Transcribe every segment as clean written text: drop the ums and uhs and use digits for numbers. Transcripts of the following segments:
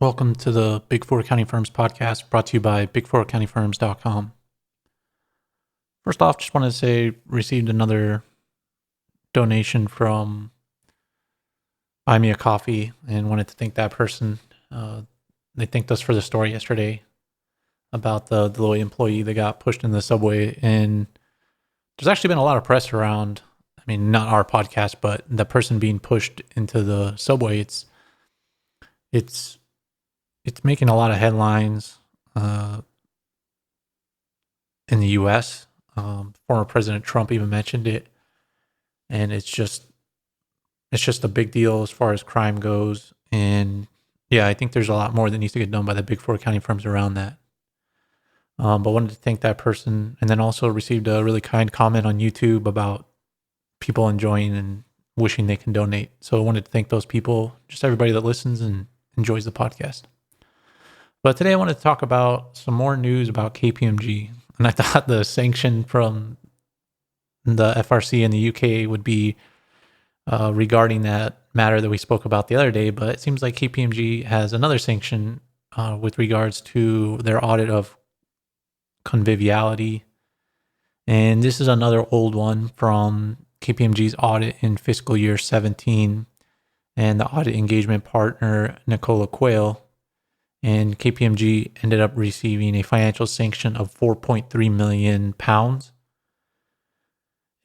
Welcome to the Big Four Accounting Firms podcast brought to you by big4accountingfirms.com. First off, just wanted to say received another donation from Buy Me a Coffee and wanted to thank that person. They thanked us for the story yesterday about the Deloitte employee that got pushed in the subway. And there's actually been a lot of press around, not our podcast, but the person being pushed into the subway. It's making a lot of headlines in the U.S. Former President Trump even mentioned it, and it's just a big deal as far as crime goes. And yeah, I think there's a lot more that needs to get done by the Big Four accounting firms around that. But wanted to thank that person, and then also received a really kind comment on YouTube about people enjoying and wishing they can donate. So I wanted to thank those people, just everybody that listens and enjoys the podcast. But today I wanted to talk about some more news about KPMG. And I thought the sanction from the FRC in the UK would be regarding that matter that we spoke about the other day. But it seems like KPMG has another sanction with regards to their audit of Conviviality. And this is another old one from KPMG's audit in fiscal year 17. And the audit engagement partner, Nicola Quayle. And KPMG ended up receiving a financial sanction of £4.3 million.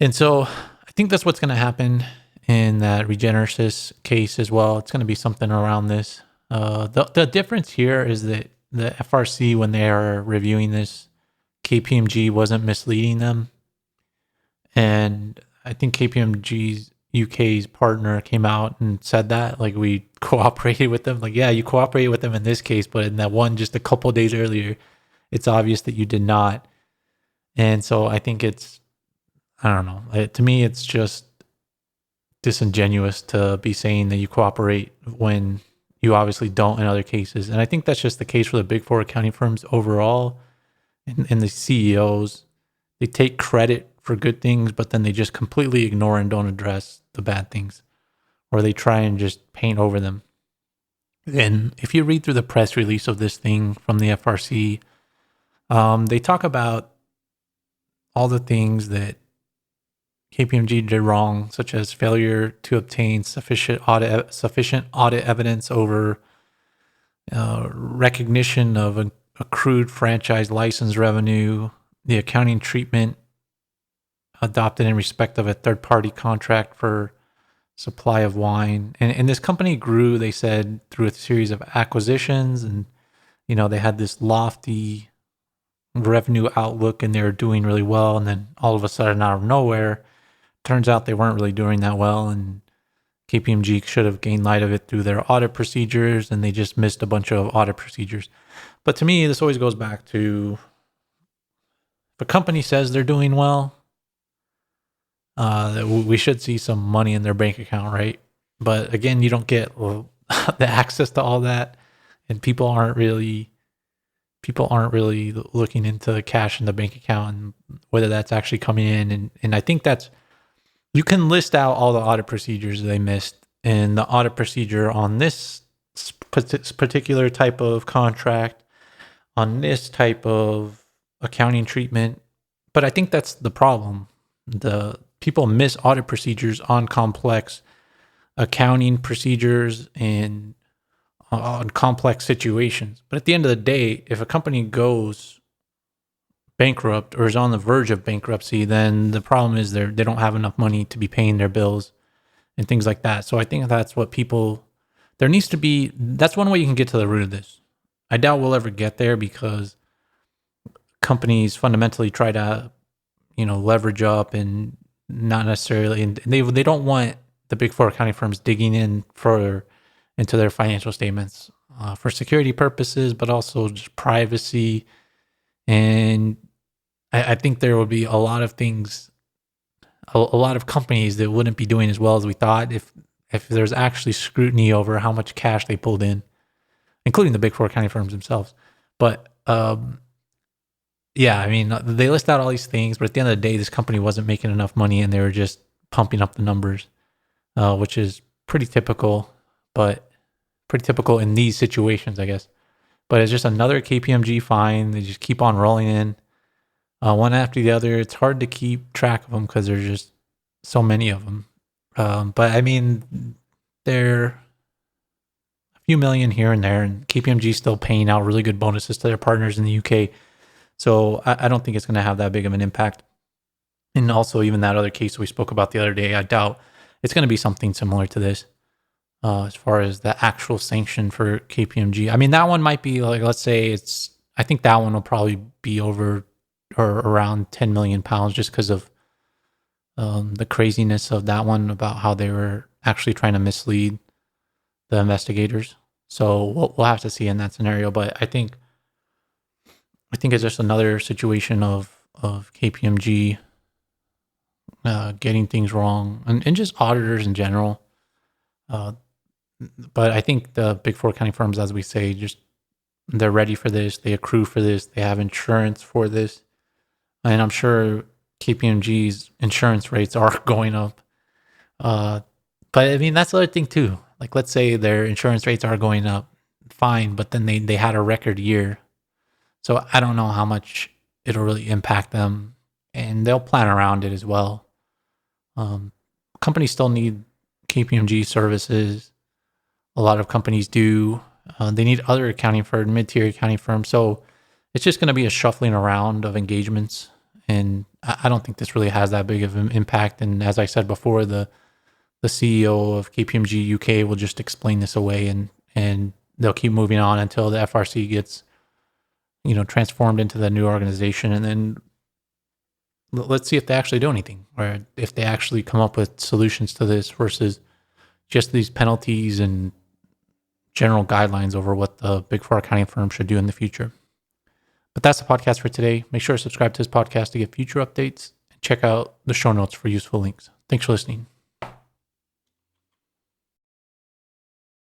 And so I think that's what's going to happen in that Regenesis case as well. It's going to be something around this. The difference here is that the FRC, when they are reviewing this, KPMG wasn't misleading them. And I think KPMG's UK's partner came out and said that, like, we cooperated with them. Like, yeah, you cooperated with them in this case, but in that one just a couple of days earlier, it's obvious that you did not. And so I think I don't know. To me, it's just disingenuous to be saying that you cooperate when you obviously don't in other cases. And I think that's just the case for the Big Four accounting firms overall. And the CEOs, they take credit for good things, but then they just completely ignore and don't address the bad things, or they try and just paint over them. And if you read through the press release of this thing from the FRC, they talk about all the things that KPMG did wrong, such as failure to obtain sufficient audit evidence over recognition of accrued franchise license revenue, the accounting treatment adopted in respect of a third-party contract for supply of wine. And this company grew, they said, through a series of acquisitions, and they had this lofty revenue outlook and they were doing really well, and then all of a sudden, out of nowhere, turns out they weren't really doing that well, and KPMG should have gained light of it through their audit procedures, and they just missed a bunch of audit procedures. But to me, this always goes back to, if a company says they're doing well, we should see some money in their bank account, right? But again, you don't get the access to all that, and people aren't really looking into the cash in the bank account and whether that's actually coming in. And I think you can list out all the audit procedures they missed, and the audit procedure on this particular type of contract, on this type of accounting treatment. But I think that's the problem. The people miss audit procedures on complex accounting procedures and on complex situations. But at the end of the day, if a company goes bankrupt or is on the verge of bankruptcy, then the problem is they don't have enough money to be paying their bills and things like that. So I think that's what that's one way you can get to the root of this. I doubt we'll ever get there because companies fundamentally try to, leverage up and not necessarily, and they don't want the Big Four accounting firms digging in further into their financial statements for security purposes, but also just privacy. And I think there would be a lot of things, a lot of companies that wouldn't be doing as well as we thought if there's actually scrutiny over how much cash they pulled in, including the Big Four accounting firms themselves. But yeah, they list out all these things, but at the end of the day, this company wasn't making enough money and they were just pumping up the numbers, which is pretty typical. But pretty typical in these situations, I guess. But it's just another KPMG fine. They just keep on rolling in, one after the other. It's hard to keep track of them because there's just so many of them. But I mean, they're a few million here and there, and KPMG is still paying out really good bonuses to their partners in the UK. So I don't think it's going to have that big of an impact. And also, even that other case we spoke about the other day, I doubt it's going to be something similar to this. As far as the actual sanction for KPMG, I mean, that one might be like, let's say I think that one will probably be over or around 10 million pounds just because of the craziness of that one about how they were actually trying to mislead the investigators. So we'll have to see in that scenario. But I think it's just another situation of KPMG getting things wrong and just auditors in general. But I think the big four accounting firms, as we say, just they're ready for this. They accrue for this. They have insurance for this. And I'm sure KPMG's insurance rates are going up. But I mean, that's the other thing too. Like, let's say their insurance rates are going up, fine, but then they had a record year. So I don't know how much it'll really impact them. And they'll plan around it as well. Companies still need KPMG services. A lot of companies do. They need other accounting firms, mid-tier accounting firms. So it's just going to be a shuffling around of engagements. And I don't think this really has that big of an impact. And as I said before, the CEO of KPMG UK will just explain this away, and they'll keep moving on until the FRC gets, transformed into the new organization. And then let's see if they actually do anything, or if they actually come up with solutions to this versus just these penalties and general guidelines over what the big four accounting firm should do in the future. But that's the podcast for today. Make sure to subscribe to this podcast to get future updates and check out the show notes for useful links. Thanks for listening.